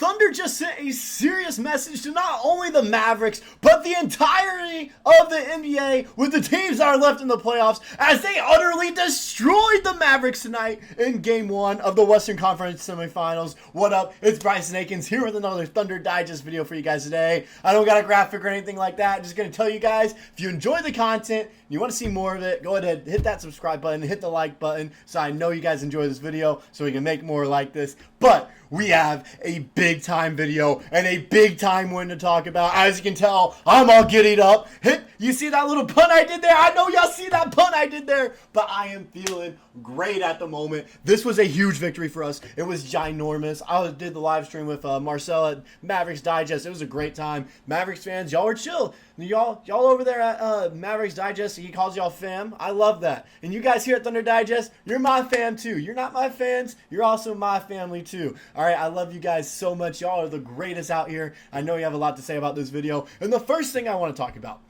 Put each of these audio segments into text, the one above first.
Thunder just sent a serious message to not only the Mavericks, but the entirety of the NBA with the teams that are left in the playoffs as they utterly destroyed the Mavericks tonight in Game 1 of the Western Conference semifinals. What up? It's Bryson Akins here with another Thunder Digest video for you guys today. I don't got a graphic or anything like that. I'm just going to tell you guys, if you enjoy the content, and you want to see more of it, go ahead and hit that subscribe button, hit the like button, so I know you guys enjoy this video, so we can make more like this. But we have a big time video and a big time win to talk about. As you can tell, I'm all giddied up. You see that little pun I did there? I know y'all see that pun I did there, but I am feeling great at the moment. This was a huge victory for us. It was ginormous. I did the live stream with Marcel at Mavericks Digest. It was a great time. Mavericks fans, y'all were chill. Y'all over there at Mavericks Digest, he calls y'all fam. I love that. And you guys here at Thunder Digest, you're my fam too. You're not my fans, you're also my family too. All right, I love you guys so much. Y'all are the greatest out here. I know you have a lot to say about this video. And the first thing I want to talk about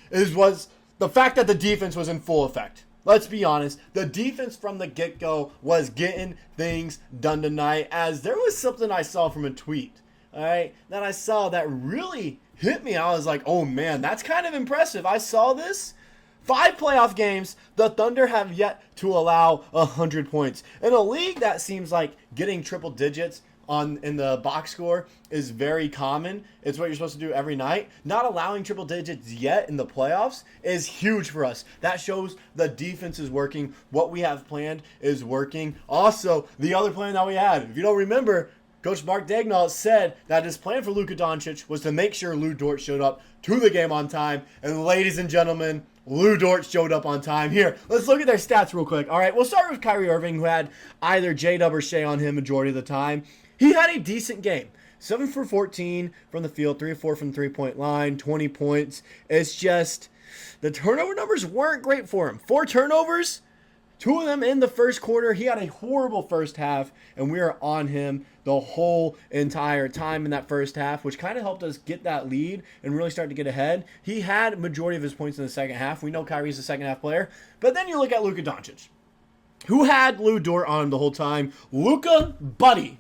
was the fact that the defense was in full effect. Let's be honest, the defense from the get-go was getting things done tonight, as there was something I saw from a tweet, all right, that I saw that really hit me. I was like, oh man, that's kind of impressive. I saw this. 5 playoff games, the Thunder have yet to allow 100 points. In a league that seems like getting triple digits in the box score is very common. It's what you're supposed to do every night. Not allowing triple digits yet in the playoffs is huge for us. That shows the defense is working. What we have planned is working. Also, the other plan that we had, if you don't remember, Coach Mark Daigneault said that his plan for Luka Doncic was to make sure Lou Dort showed up to the game on time. And ladies and gentlemen, Lou Dort showed up on time. Here, let's look at their stats real quick. All right, we'll start with Kyrie Irving, who had either J-Dub or Shai on him majority of the time. He had a decent game. 7 for 14 from the field, 3 of 4 from the three-point line, 20 points. It's just the turnover numbers weren't great for him. 4 turnovers, 2 of them in the first quarter. He had a horrible first half, and we were on him the whole entire time in that first half, which kind of helped us get that lead and really start to get ahead. He had majority of his points in the second half. We know Kyrie's a second half player. But then you look at Luka Doncic, who had Lou Dort on him the whole time. Luka, buddy,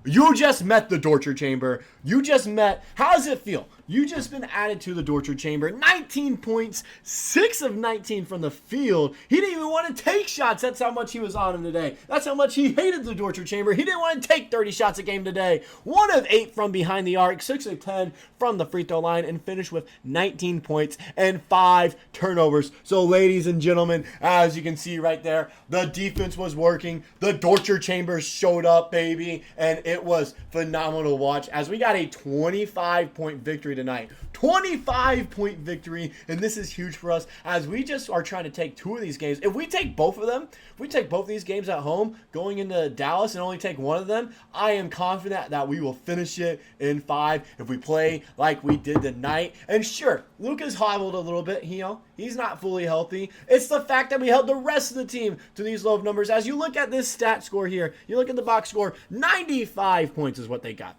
you just met the torture chamber. How does it feel? You just been added to the torture chamber. 19 points, 6 of 19 from the field. He didn't even want to take shots. That's how much he was on him today. That's how much he hated the torture chamber. He didn't want to take 30 shots a game today. 1 of 8 from behind the arc, 6 of 10 from the free throw line, and finished with 19 points and 5 turnovers. So ladies and gentlemen, as you can see right there, the defense was working. The torture chamber showed up, baby, and it was phenomenal to watch as we got a 25-point victory tonight. 25-point victory, and this is huge for us as we just are trying to take 2 of these games. If we take both of them, if we take both these games at home going into Dallas and only take 1 of them, I am confident that we will finish it in 5 if we play like we did tonight. And sure, Luka's hobbled a little bit. He's not fully healthy. It's the fact that we held the rest of the team to these low numbers. As you look at this stat score here, you look at the box score, 95 points is what they got.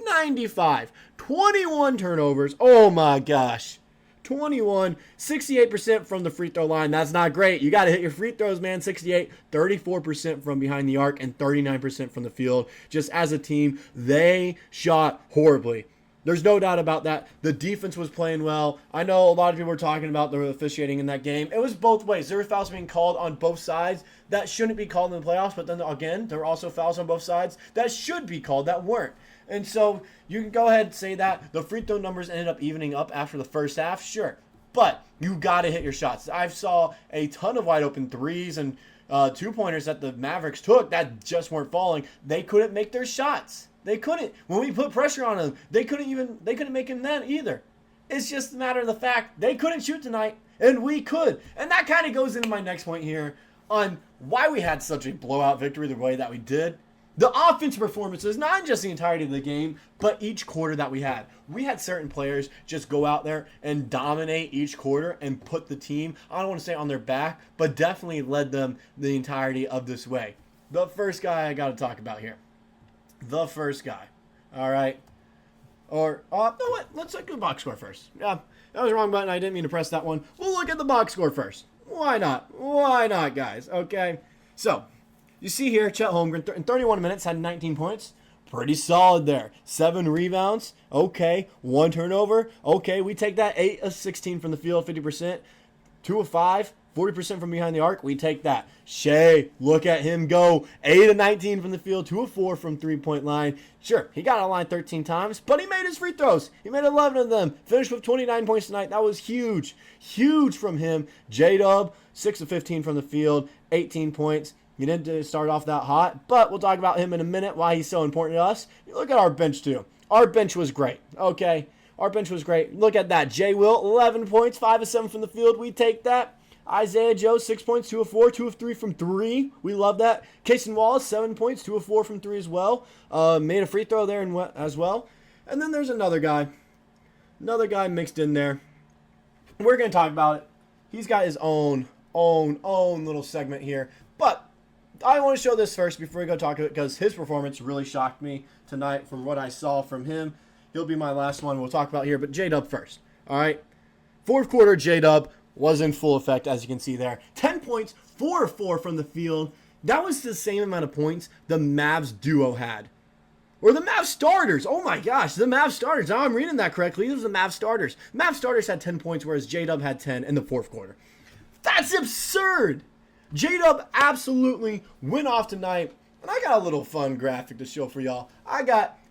95. 21 turnovers. Oh my gosh. 21. 68% from the free throw line. That's not great. You got to hit your free throws, man. 68. 34% from behind the arc and 39% from the field. Just as a team, they shot horribly. There's no doubt about that. The defense was playing well. I know a lot of people were talking about the officiating in that game. It was both ways. There were fouls being called on both sides that shouldn't be called in the playoffs, but then again, there were also fouls on both sides that should be called that weren't. And so you can go ahead and say that the free throw numbers ended up evening up after the first half, sure. But you got to hit your shots. I saw a ton of wide open threes and 2-pointers that the Mavericks took that just weren't falling. They couldn't make their shots. They couldn't. When we put pressure on them, they couldn't make them then either. It's just a matter of the fact they couldn't shoot tonight, and we could. And that kind of goes into my next point here on why we had such a blowout victory the way that we did. The offensive performances, not just the entirety of the game, but each quarter that we had. We had certain players just go out there and dominate each quarter and put the team, I don't want to say on their back, but definitely led them the entirety of this way. The first guy I got to talk about here. The first guy. All right. No, what? Let's look at the box score first. Yeah, that was the wrong button. I didn't mean to press that one. We'll look at the box score first. Why not? Why not, guys? Okay. So, you see here, Chet Holmgren, in 31 minutes, had 19 points. Pretty solid there. 7 rebounds. Okay. 1 turnover. Okay, we take that. 8 of 16 from the field, 50%. 2 of 5, 40% from behind the arc. We take that. Shai, look at him go. 8 of 19 from the field, 2 of 4 from three-point line. Sure, he got on line 13 times, but he made his free throws. He made 11 of them. Finished with 29 points tonight. That was huge. Huge from him. J-Dub, 6 of 15 from the field, 18 points. He didn't start off that hot, but we'll talk about him in a minute, why he's so important to us. You look at our bench, too. Our bench was great, okay? Our bench was great. Look at that. J. Will, 11 points, 5 of 7 from the field. We take that. Isaiah Joe, 6 points, 2 of 4, 2 of 3 from 3. We love that. Cason Wallace, 7 points, 2 of 4 from 3 as well. Made a free throw there as well. And then there's another guy. Another guy mixed in there. We're going to talk about it. He's got his own little segment here. But I want to show this first before we go talk about it because his performance really shocked me tonight from what I saw from him. He'll be my last one we'll talk about here, but J-Dub first. All right. Fourth quarter, J-Dub was in full effect, as you can see there. 10 points, 4 of 4 from the field. That was the same amount of points the Mavs duo had. Or the Mavs starters. Oh my gosh, the Mavs starters. Now I'm reading that correctly. Those are the Mavs starters. Mavs starters had 10 points, whereas J-Dub had 10 in the fourth quarter. That's absurd. J-Dub absolutely went off tonight. And I got a little fun graphic to show for y'all.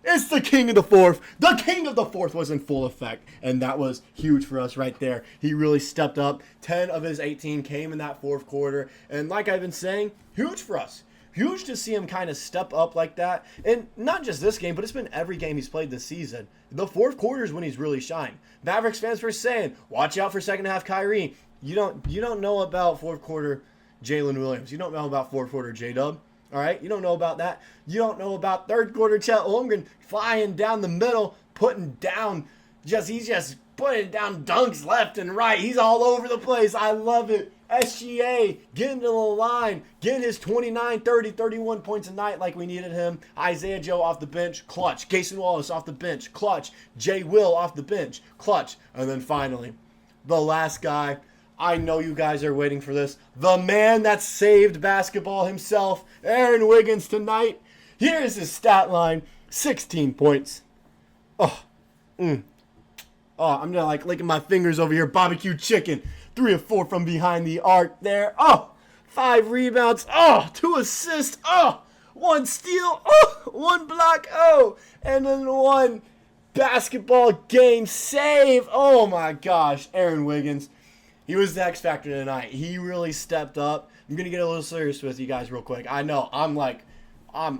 It's the king of the fourth. The king of the fourth was in full effect. And that was huge for us right there. He really stepped up. 10 of his 18 came in that fourth quarter. And like I've been saying, huge for us. Huge to see him kind of step up like that. And not just this game, but it's been every game he's played this season. The fourth quarter is when he's really shined. Mavericks fans were saying, watch out for second half Kyrie. You don't know about fourth quarter Jalen Williams. You don't know about fourth quarter J-Dub. All right? You don't know about that. You don't know about third quarter Chet Holmgren flying down the middle, he's just putting down dunks left and right. He's all over the place. I love it. SGA getting to the line, getting his 29, 30, 31 points a night like we needed him. Isaiah Joe off the bench, clutch. Cason Wallace off the bench, clutch. J. Will off the bench, clutch. And then finally, the last guy. I know you guys are waiting for this. The man that saved basketball himself, Aaron Wiggins tonight. Here's his stat line, 16 points. I'm just like licking my fingers over here. Barbecue chicken. 3 of 4 from behind the arc there. 5 rebounds. 2 assists. 1 steal. 1 block. And then 1 basketball game save. Oh my gosh, Aaron Wiggins. He was the X factor tonight. He really stepped up. I'm going to get a little serious with you guys real quick. I know, I'm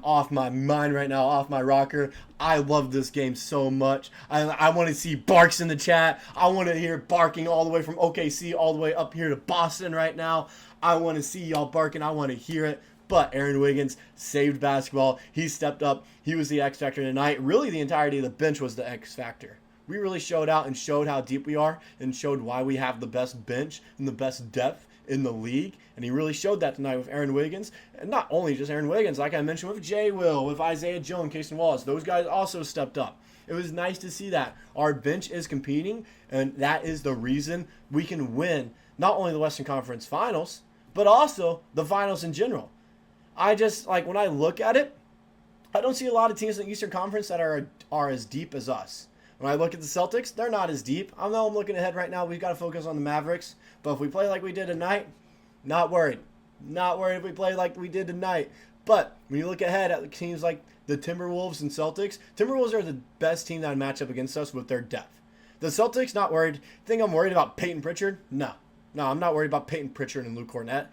off my mind right now, off my rocker. I love this game so much. I want to see barks in the chat. I want to hear barking all the way from OKC all the way up here to Boston right now. I want to see y'all barking. I want to hear it. But Aaron Wiggins saved basketball. He stepped up. He was the X factor tonight. Really, the entirety of the bench was the X factor. We really showed out and showed how deep we are and showed why we have the best bench and the best depth in the league. And he really showed that tonight with Aaron Wiggins. And not only just Aaron Wiggins, like I mentioned with J. Will, with Isaiah Joe and Cason Wallace. Those guys also stepped up. It was nice to see that. Our bench is competing, and that is the reason we can win not only the Western Conference Finals, but also the finals in general. When I look at it, I don't see a lot of teams in the Eastern Conference that are as deep as us. When I look at the Celtics, they're not as deep. I know I'm looking ahead right now. We've got to focus on the Mavericks. But if we play like we did tonight, not worried. Not worried if we play like we did tonight. But when you look ahead at teams like the Timberwolves and Celtics, Timberwolves are the best team that match up against us with their depth. The Celtics, not worried. Think I'm worried about Peyton Pritchard? No, I'm not worried about Peyton Pritchard and Luke Cornett.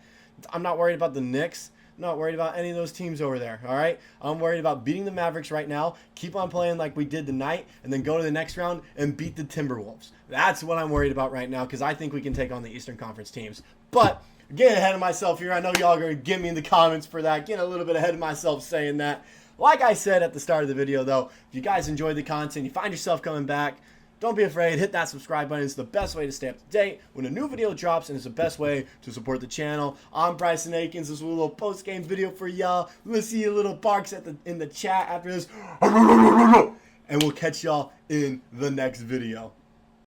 I'm not worried about the Knicks. Not worried about any of those teams over there, all right? I'm worried about beating the Mavericks right now, keep on playing like we did tonight, and then go to the next round and beat the Timberwolves. That's what I'm worried about right now because I think we can take on the Eastern Conference teams. But getting ahead of myself here. I know y'all are going to give me in the comments for that. Getting a little bit ahead of myself saying that. Like I said at the start of the video, though, if you guys enjoyed the content, you find yourself coming back, don't be afraid. Hit that subscribe button. It's the best way to stay up to date when a new video drops, and it's the best way to support the channel. I'm Bryson Akins. This was a little post-game video for y'all. We'll see you little barks in the chat after this. And we'll catch y'all in the next video.